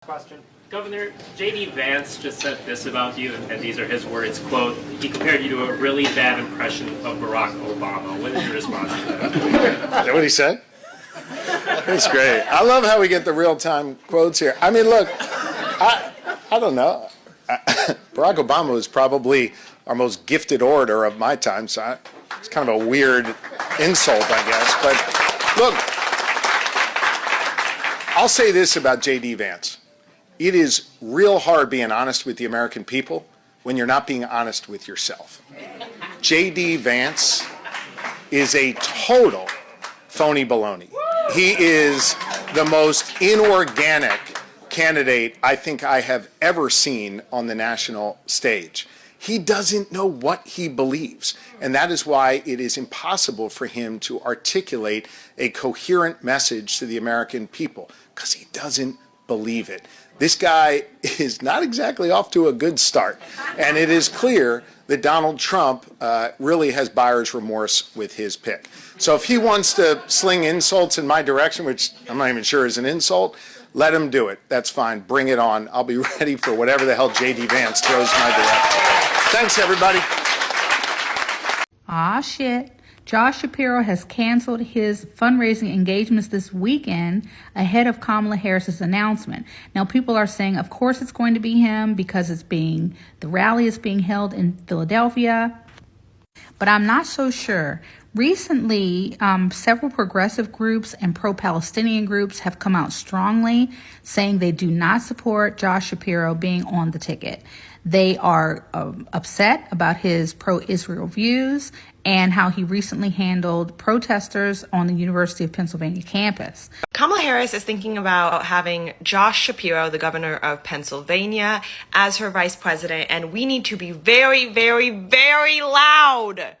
question. Governor, J.D. Vance just said this about you, and these are his words, quote, he compared you to a really bad impression of Barack Obama. What is your response to that? Is that what he said? That's great. I love how we get the real-time quotes here. I mean, look, I don't know. Barack Obama was probably our most gifted orator of my time, so it's kind of a weird insult, I guess. But look, I'll say this about J.D. Vance. It is real hard being honest with the American people when you're not being honest with yourself. J.D. Vance is a total phony baloney. He is the most inorganic candidate I think I have ever seen on the national stage. He doesn't know what he believes, and that is why it is impossible for him to articulate a coherent message to the American people, because he doesn't believe it. This guy is not exactly off to a good start, and it is clear that Donald Trump really has buyer's remorse with his pick. So if he wants to sling insults in my direction, which I'm not even sure is an insult, let him do it. That's fine. Bring it on. I'll be ready for whatever the hell J.D. Vance throws my direction. Thanks, everybody. Aw, shit. Josh Shapiro has canceled his fundraising engagements this weekend ahead of Kamala Harris's announcement. Now, people are saying, of course, it's going to be him because the rally is being held in Philadelphia. But I'm not so sure. Recently, several progressive groups and pro-Palestinian groups have come out strongly saying they do not support Josh Shapiro being on the ticket. They are upset about his pro-Israel views and how he recently handled protesters on the University of Pennsylvania campus. Kamala Harris is thinking about having Josh Shapiro, the governor of Pennsylvania, as her vice president, and we need to be very, very, very loud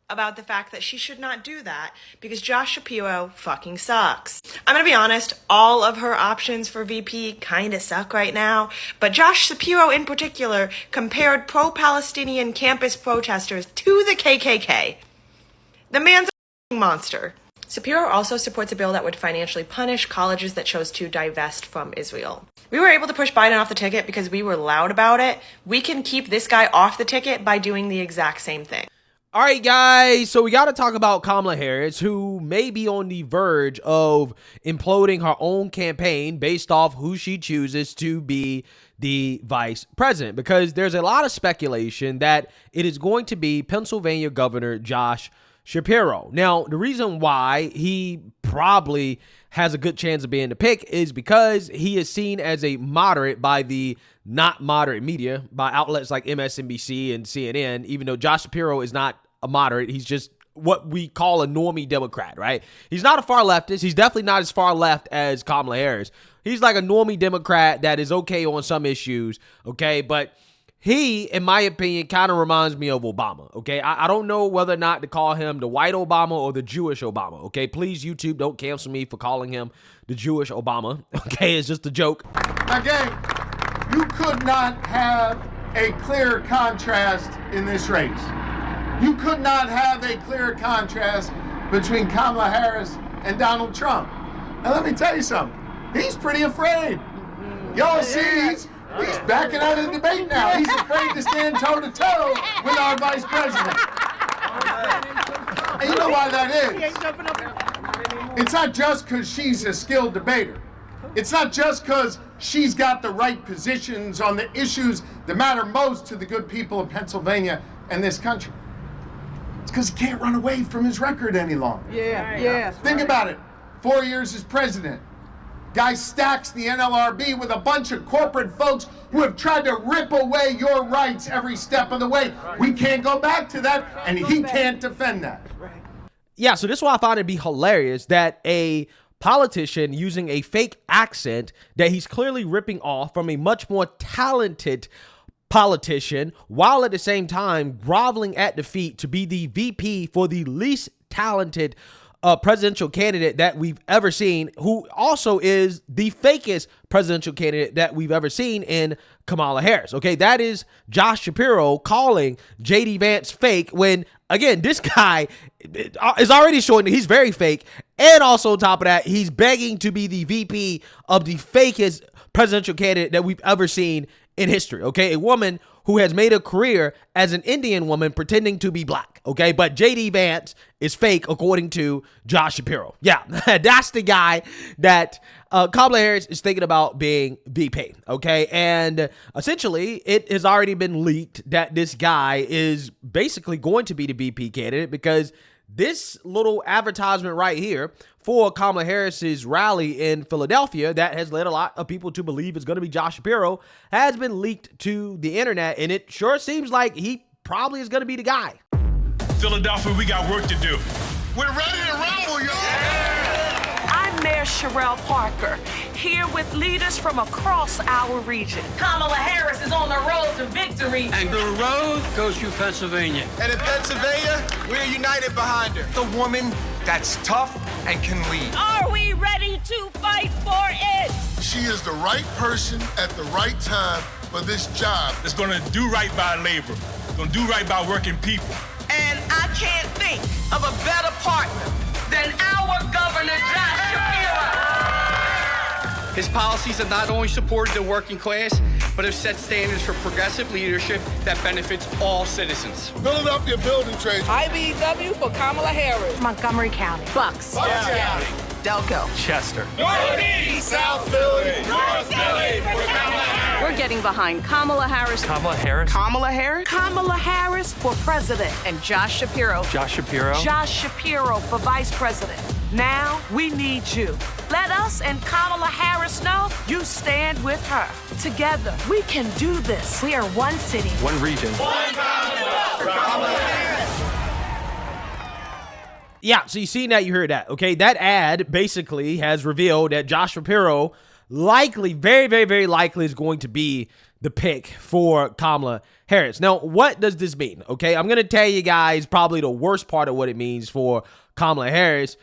about the fact that she should not do that because Josh Shapiro fucking sucks. I'm gonna be honest, all of her options for VP kinda suck right now, but Josh Shapiro in particular compared pro-Palestinian campus protesters to the KKK. The man's a monster. Shapiro also supports a bill that would financially punish colleges that chose to divest from Israel. We were able to push Biden off the ticket because we were loud about it. We can keep this guy off the ticket by doing the exact same thing. All right, guys, so we got to talk about Kamala Harris, who may be on the verge of imploding her own campaign based off who she chooses to be the vice president, because there's a lot of speculation that it is going to be Pennsylvania Governor Josh Shapiro. Now, the reason why he probably has a good chance of being the pick is because he is seen as a moderate by the not moderate media, by outlets like MSNBC and CNN, even though Josh Shapiro is not a moderate. He's just what we call a normie Democrat, right? He's not a far leftist. He's definitely not as far left as Kamala Harris. He's like a normie Democrat that is okay on some issues, okay? But he, in my opinion, kind of reminds me of Obama, okay? I don't know whether or not to call him the white Obama or the Jewish Obama, okay? Please, YouTube, don't cancel me for calling him the Jewish Obama, okay? It's just a joke. Now, gang, you could not have a clearer contrast in this race. You could not have a clearer contrast between Kamala Harris and Donald Trump. Now, let me tell you something. He's pretty afraid. Y'all see, he's backing out of the debate now. He's afraid to stand toe-to-toe with our vice president. And you know why that is? It's not just because she's a skilled debater. It's not just because she's got the right positions on the issues that matter most to the good people of Pennsylvania and this country. It's because he can't run away from his record any longer. Yeah. Think about it. 4 years as president. Guy stacks the NLRB with a bunch of corporate folks who have tried to rip away your rights every step of the way. We can't go back to that, and he can't defend that. Yeah, so this is why I found it to be hilarious that a politician using a fake accent that he's clearly ripping off from a much more talented politician, while at the same time groveling at the feet to be the VP for the least talented presidential candidate that we've ever seen, who also is the fakest presidential candidate that we've ever seen in Kamala Harris. Okay, that is Josh Shapiro calling J.D. Vance fake when, again, this guy is already showing that he's very fake. And also on top of that, he's begging to be the VP of the fakest presidential candidate that we've ever seen in history, okay? A woman who has made a career as an Indian woman pretending to be black, okay? But J.D. Vance is fake, according to Josh Shapiro. Yeah, that's the guy that Kamala Harris is thinking about being VP, okay? And essentially, it has already been leaked that this guy is basically going to be the VP candidate because this little advertisement right here for Kamala Harris's rally in Philadelphia that has led a lot of people to believe it's going to be Josh Shapiro has been leaked to the internet, and it sure seems like he probably is going to be the guy. Philadelphia, we got work to do. We're ready to rumble, y'all. I'm Mayor Sherelle Parker, here with leaders from across our region. Kamala Harris is on the road to victory. And the road goes through Pennsylvania. And in Pennsylvania, we're united behind her. The woman that's tough and can lead. Are we ready to fight for it? She is the right person at the right time for this job. It's gonna do right by labor. It's gonna do right by working people. And I can't think of a better partner than our Governor Josh Shapiro. His policies have not only supported the working class, but have set standards for progressive leadership that benefits all citizens. Philadelphia building trades. IBW for Kamala Harris. Montgomery County. Bucks. County. Delco. Chester. Northeast. South Philly. North Philly. For Kamala Harris. We're getting behind Kamala Harris. Kamala Harris. Kamala Harris? Kamala Harris for president. And Josh Shapiro. Josh Shapiro. Josh Shapiro for vice president. Now we need you. Let us and Kamala Harris know you stand with her. Together, we can do this. We are one city. One region. One Commonwealth. For Kamala Harris. Yeah, so you seen that, you heard that, okay? That ad basically has revealed that Josh Shapiro likely, very, very, very likely is going to be the pick for Kamala Harris. Now, what does this mean, okay? I'm going to tell you guys probably the worst part of what it means for Kamala Harris,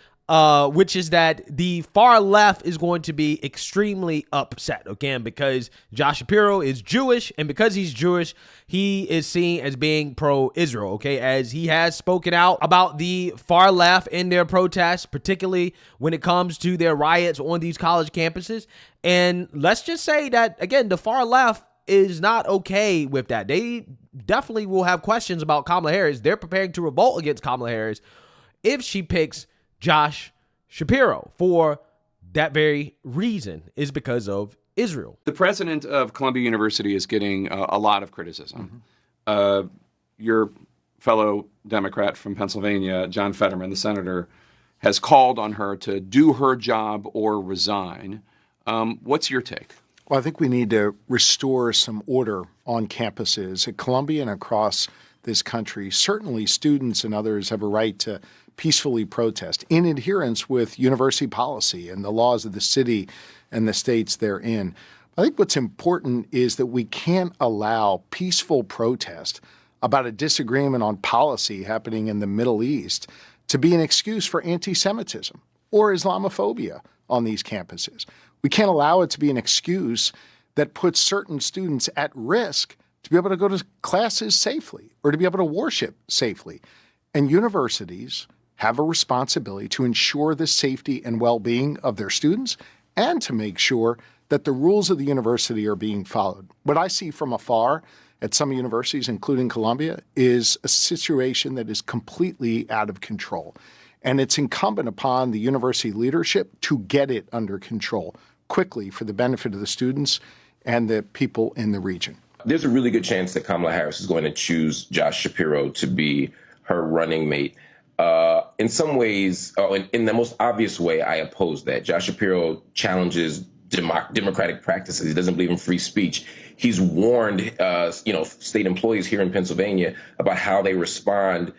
which is that the far left is going to be extremely upset, okay? And because Josh Shapiro is Jewish, and because he's Jewish, he is seen as being pro-Israel, okay? As he has spoken out about the far left in their protests, particularly when it comes to their riots on these college campuses. And let's just say that, again, the far left is not okay with that. They definitely will have questions about Kamala Harris. They're preparing to revolt against Kamala Harris if she picks Josh Shapiro for that very reason, is because of Israel. The president of Columbia University is getting a lot of criticism. Your fellow Democrat from Pennsylvania, John Fetterman, the senator, has called on her to do her job or resign. What's your take? Well, I think we need to restore some order on campuses at Columbia and across this country. Certainly, students and others have a right to peacefully protest in adherence with university policy and the laws of the city and the states they're in. I think what's important is that we can't allow peaceful protest about a disagreement on policy happening in the Middle East to be an excuse for anti-Semitism or Islamophobia on these campuses. We can't allow it to be an excuse that puts certain students at risk to be able to go to classes safely or to be able to worship safely. And universities have a responsibility to ensure the safety and well-being of their students and to make sure that the rules of the university are being followed. What I see from afar at some universities, including Columbia, is a situation that is completely out of control. And it's incumbent upon the university leadership to get it under control quickly for the benefit of the students and the people in the region. There's a really good chance that Kamala Harris is going to choose Josh Shapiro to be her running mate. In some ways, in the most obvious way, I oppose that. Josh Shapiro challenges democratic practices. He doesn't believe in free speech. He's warned, state employees here in Pennsylvania about how they respond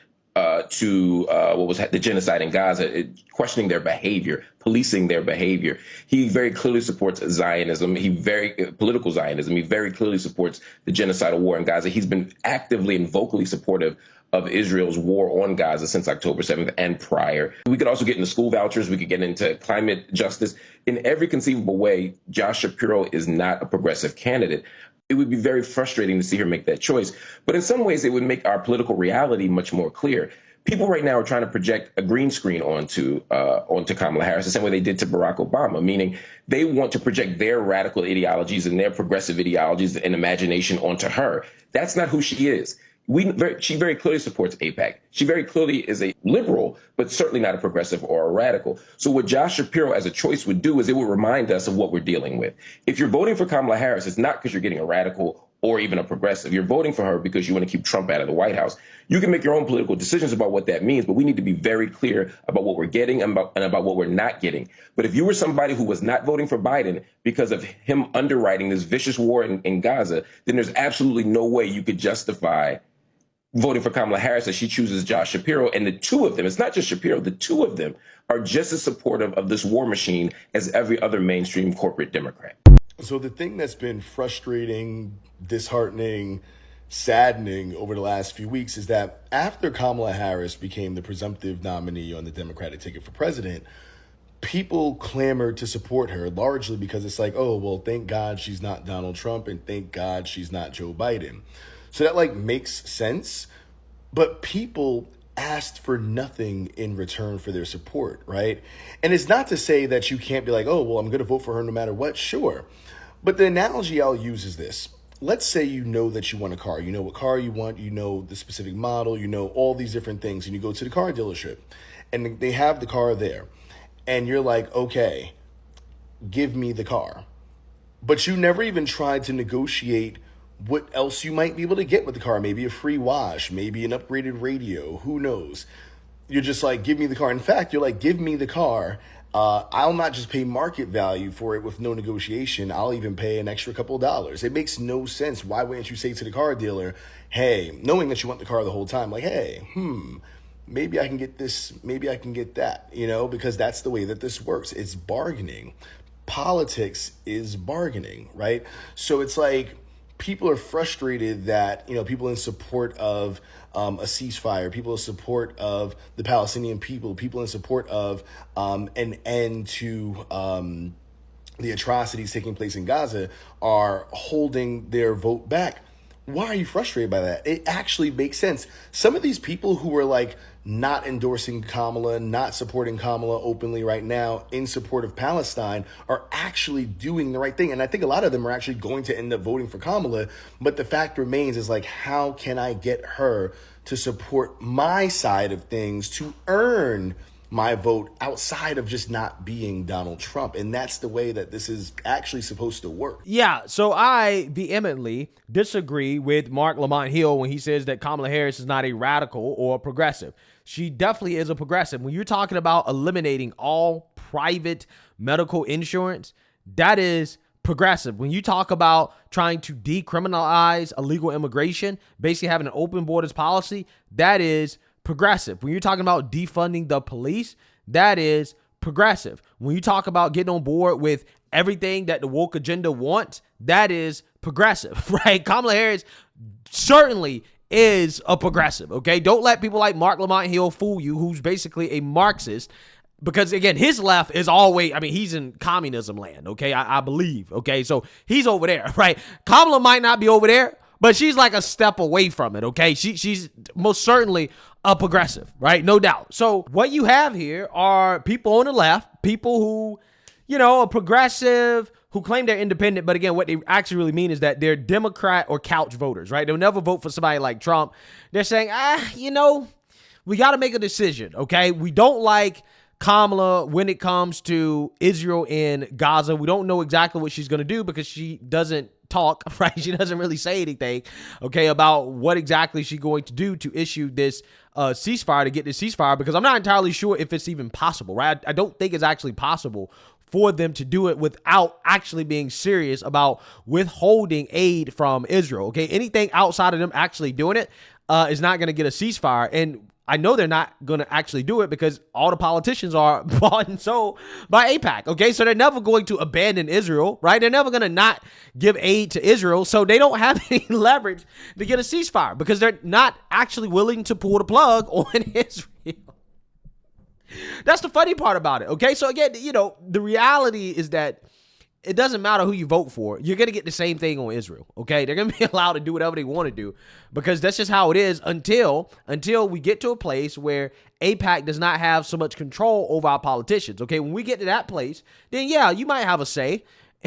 to what was the genocide in Gaza, questioning their behavior, policing their behavior. He very clearly supports Zionism. Political Zionism. He very clearly supports the genocidal war in Gaza. He's been actively and vocally supportive of Israel's war on Gaza since October 7th and prior. We could also get into school vouchers. We could get into climate justice. In every conceivable way, Josh Shapiro is not a progressive candidate. It would be very frustrating to see her make that choice. But in some ways, it would make our political reality much more clear. people right now are trying to project a green screen onto Kamala Harris, the same way they did to Barack Obama, meaning they want to project their radical ideologies and their progressive ideologies and imagination onto her. That's not who she is. She very clearly supports AIPAC. She very clearly is a liberal, but certainly not a progressive or a radical. So what Josh Shapiro as a choice would do is it would remind us of what we're dealing with. If you're voting for Kamala Harris, it's not because you're getting a radical or even a progressive. You're voting for her because you want to keep Trump out of the White House. You can make your own political decisions about what that means, but we need to be very clear about what we're getting and about what we're not getting. But if you were somebody who was not voting for Biden because of him underwriting this vicious war in Gaza, then there's absolutely no way you could justify voting for Kamala Harris as she chooses Josh Shapiro. And the two of them, it's not just Shapiro, the two of them are just as supportive of this war machine as every other mainstream corporate Democrat. So the thing that's been frustrating, disheartening, saddening over the last few weeks is that after Kamala Harris became the presumptive nominee on the Democratic ticket for president, people clamored to support her largely because it's like, oh, well, thank God she's not Donald Trump and thank God she's not Joe Biden. So that makes sense, but people asked for nothing in return for their support, right? And it's not to say that you can't be like, oh, well, I'm going to vote for her no matter what. Sure. But the analogy I'll use is this. Let's say you know that you want a car. You know what car you want. You know the specific model. You know all these different things. And you go to the car dealership and they have the car there. And you're like, okay, give me the car. But you never even tried to negotiate what else you might be able to get with the car. Maybe a free wash, maybe an upgraded radio, who knows? You're just like, give me the car. In fact, you're like, give me the car. I'll not just pay market value for it with no negotiation. I'll even pay an extra couple of dollars. It makes no sense. Why wouldn't you say to the car dealer, hey, knowing that you want the car the whole time, like, hey, maybe I can get this, maybe I can get that, because that's the way that this works. It's bargaining. Politics is bargaining, right? So it's like, people are frustrated that, people in support of a ceasefire, people in support of the Palestinian people in support of an end to the atrocities taking place in Gaza are holding their vote back. Why are you frustrated by that? It actually makes sense. Some of these people who are not endorsing Kamala, not supporting Kamala openly right now in support of Palestine are actually doing the right thing. And I think a lot of them are actually going to end up voting for Kamala. But the fact remains is how can I get her to support my side of things to earn my vote outside of just not being Donald Trump? And that's the way that this is actually supposed to work. Yeah, so I vehemently disagree with Mark Lamont Hill when he says that Kamala Harris is not a radical or a progressive. She definitely is a progressive. When you're talking about eliminating all private medical insurance, that is progressive. When you talk about trying to decriminalize illegal immigration, basically having an open borders policy, that is progressive. When you're talking about defunding the police, that is progressive. When you talk about getting on board with everything that the woke agenda wants, that is progressive, right? Kamala Harris certainly is a progressive, okay? Don't let people like Mark Lamont Hill fool you, who's basically a Marxist, because again, his left is always, he's in communism land, okay? I believe, okay? So he's over there, right? Kamala might not be over there, but she's a step away from it, okay? She's most certainly a progressive, right? No doubt. So what you have here are people on the left, people who, are progressive, who claim they're independent, but again, what they actually really mean is that they're Democrat or couch voters, right? They'll never vote for somebody like Trump. They're saying, we got to make a decision, okay? We don't like Kamala when it comes to Israel and Gaza. We don't know exactly what she's going to do because she doesn't talk, right? She doesn't really say anything, okay, about what exactly she's going to do to issue this ceasefire, to get this ceasefire, because I'm not entirely sure if it's even possible, right? I don't think it's actually possible for them to do it without actually being serious about withholding aid from Israel, okay? Anything outside of them actually doing it is not going to get a ceasefire. And I know they're not going to actually do it because all the politicians are bought and sold by AIPAC, okay? So they're never going to abandon Israel, right? They're never going to not give aid to Israel, so they don't have any leverage to get a ceasefire because they're not actually willing to pull the plug on Israel. That's the funny part about it, okay? So again, the reality is that it doesn't matter who you vote for. You're going to get the same thing on Israel, okay? They're going to be allowed to do whatever they want to do because that's just how it is until we get to a place where AIPAC does not have so much control over our politicians, okay? When we get to that place, then yeah, you might have a say.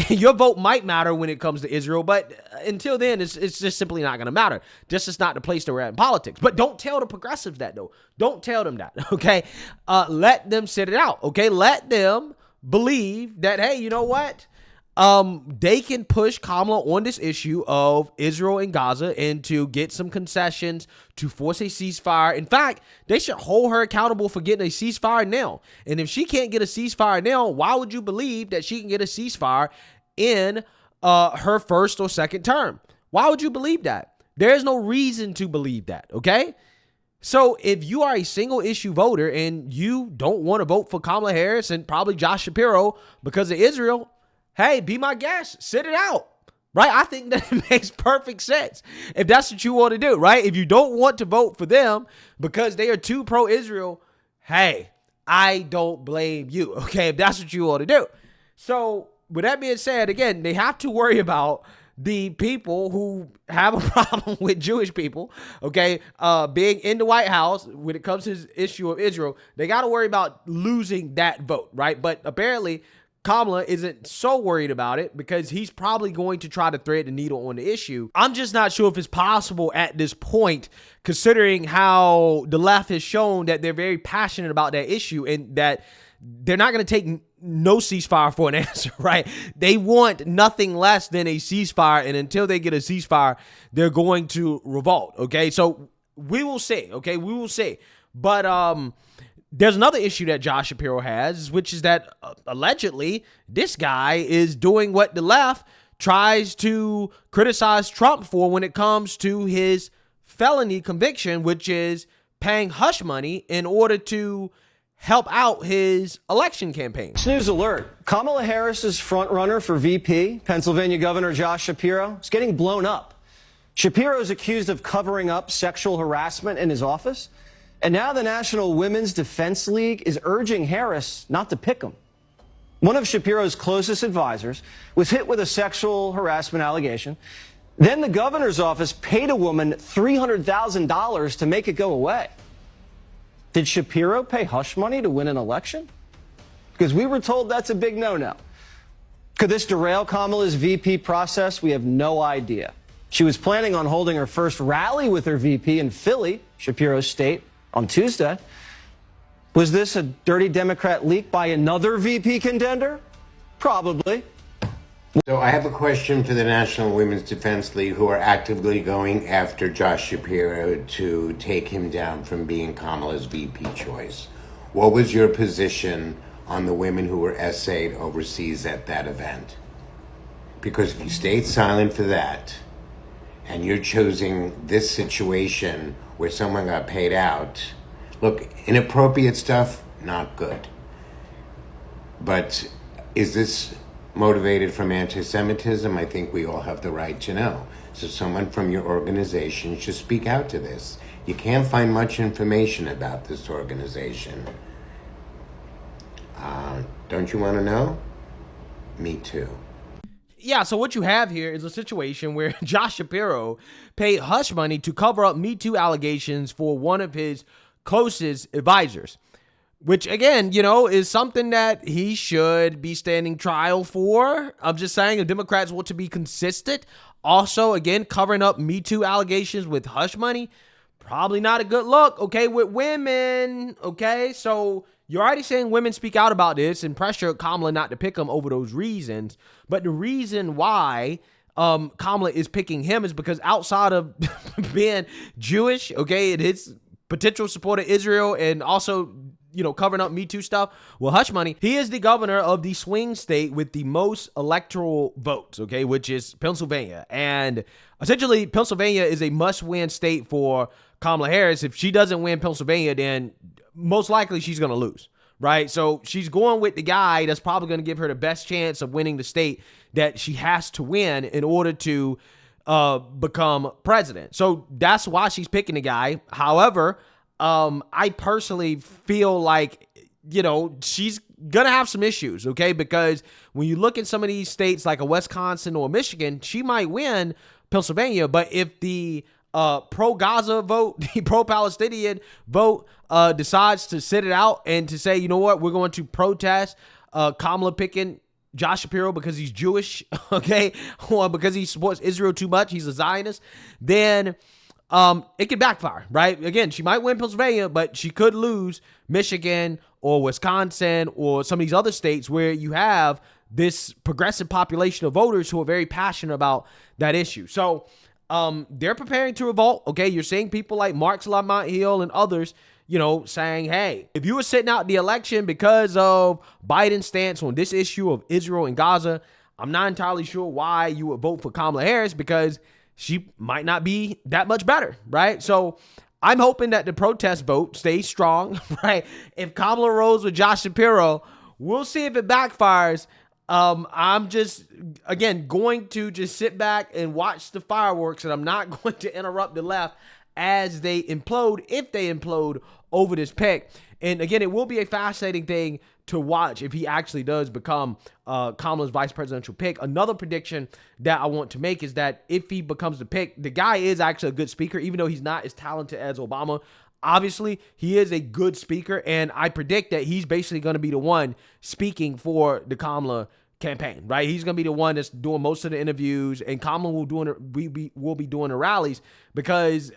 Your vote might matter when it comes to Israel, but until then, it's just simply not going to matter. This is not the place that we're at in politics. But don't tell the progressives that, though. Don't tell them that, okay? Let them sit it out, okay? Let them believe that, hey, you know what? They can push Kamala on this issue of Israel and Gaza and to get some concessions to force a ceasefire. In fact, they should hold her accountable for getting a ceasefire now. And if she can't get a ceasefire now, why would you believe that she can get a ceasefire in her first or second term? Why would you believe that? There's no reason to believe that, okay? So if you are a single issue voter and you don't want to vote for Kamala Harris and probably Josh Shapiro because of Israel, hey, be my guest. Sit it out, right? I think that it makes perfect sense if that's what you want to do, right? If you don't want to vote for them because they are too pro-Israel, hey, I don't blame you, okay, if that's what you want to do. So with that being said, again, they have to worry about the people who have a problem with Jewish people, okay, being in the White House when it comes to this issue of Israel. They got to worry about losing that vote, right? But apparently Kamala isn't so worried about it because he's probably going to try to thread the needle on the issue. I'm just not sure if it's possible at this point, considering how the left has shown that they're very passionate about that issue and that they're not going to take no ceasefire for an answer, right? They want nothing less than a ceasefire, and until they get a ceasefire, they're going to revolt, okay? So we will see, okay? We will see. But there's another issue that Josh Shapiro has, which is that allegedly this guy is doing what the left tries to criticize Trump for when it comes to his felony conviction, which is paying hush money in order to help out his election campaign. News alert. Kamala Harris's frontrunner for VP, Pennsylvania Governor Josh Shapiro, is getting blown up. Shapiro is accused of covering up sexual harassment in his office. And now the National Women's Defense League is urging Harris not to pick him. One of Shapiro's closest advisors was hit with a sexual harassment allegation. Then the governor's office paid a woman $300,000 to make it go away. Did Shapiro pay hush money to win an election? Because we were told that's a big no-no. Could this derail Kamala's VP process? We have no idea. She was planning on holding her first rally with her VP in Philly, Shapiro's state, on Tuesday. Was this a dirty Democrat leak by another VP contender? Probably. So I have a question for the National Women's Defense League, who are actively going after Josh Shapiro to take him down from being Kamala's VP choice. What was your position on the women who were essayed overseas at that event? Because if you stayed silent for that, and you're choosing this situation where someone got paid out, look, inappropriate stuff, not good. But is this motivated from anti-Semitism? I think we all have the right to know. So someone from your organization should speak out to this. You can't find much information about this organization. Don't you want to know? Me too. Yeah, so what you have here is a situation where Josh Shapiro paid hush money to cover up Me Too allegations for one of his closest advisors, which, again, you know, is something that he should be standing trial for. I'm just saying, if Democrats want to be consistent, also, again, covering up Me Too allegations with hush money, probably not a good look, okay, with women, okay? So you're already saying women speak out about this and pressure Kamala not to pick him over those reasons. But the reason why Kamala is picking him is because outside of being Jewish, okay, and his potential support of Israel and also, you know, covering up Me Too stuff, well, hush money, he is the governor of the swing state with the most electoral votes, okay, which is Pennsylvania. And essentially, Pennsylvania is a must-win state for Kamala Harris. If she doesn't win Pennsylvania, then most likely she's going to lose, right? So she's going with the guy that's probably going to give her the best chance of winning the state that she has to win in order to become president. So that's why she's picking the guy. However, I personally feel like she's going to have some issues, okay? Because when you look at some of these states like a Wisconsin or Michigan, she might win Pennsylvania. But if the pro-Gaza vote, the pro-Palestinian vote decides to sit it out and to say, you know what, we're going to protest Kamala picking Josh Shapiro because he's Jewish, okay, or because he supports Israel too much, he's a Zionist, then it could backfire, right? Again, she might win Pennsylvania, but she could lose Michigan or Wisconsin or some of these other states where you have this progressive population of voters who are very passionate about that issue. So they're preparing to revolt, okay? You're seeing people like Mark Lamont Hill and others, saying, hey, if you were sitting out the election because of Biden's stance on this issue of Israel and Gaza, I'm not entirely sure why you would vote for Kamala Harris, because she might not be that much better, right? So I'm hoping that the protest vote stays strong, right? If Kamala rolls with Josh Shapiro, we'll see if it backfires. I'm just, again, going to just sit back and watch the fireworks, and I'm not going to interrupt the left as they implode, if they implode over this pick. And again, it will be a fascinating thing to watch if he actually does become Kamala's vice presidential pick. Another prediction that I want to make is that if he becomes the pick, the guy is actually a good speaker, even though he's not as talented as Obama. Obviously, he is a good speaker, and I predict that he's basically going to be the one speaking for the Kamala campaign, right? He's going to be the one that's doing most of the interviews, and Kamala will be doing the rallies, because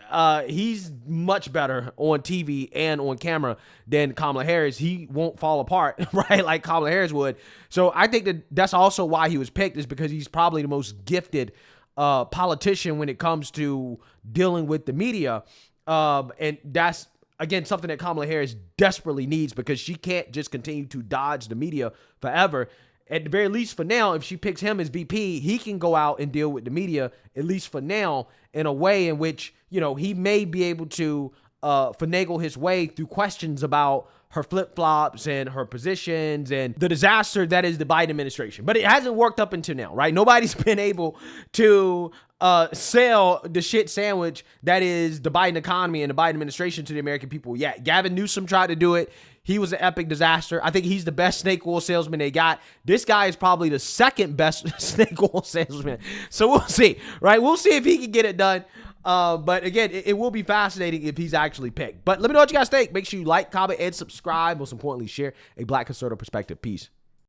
he's much better on TV and on camera than Kamala Harris. He won't fall apart, right, like Kamala Harris would. So I think that that's also why he was picked, is because he's probably the most gifted politician when it comes to dealing with the media. And that's, again, something that Kamala Harris desperately needs, because she can't just continue to dodge the media forever. At the very least for now, if she picks him as VP, he can go out and deal with the media, at least for now, in a way in which, he may be able to finagle his way through questions about her flip-flops and her positions and the disaster that is the Biden administration. But it hasn't worked up until now, right? Nobody's been able to sell the shit sandwich that is the Biden economy and the Biden administration to the American people yet. Gavin Newsom tried to do it. He was an epic disaster. I think he's the best snake oil salesman they got. This guy is probably the second best snake oil salesman. So we'll see, right? We'll see if he can get it done. But again, it will be fascinating if he's actually picked. But let me know what you guys think. Make sure you like, comment, and subscribe. Most importantly, share a Black conservative perspective. Peace.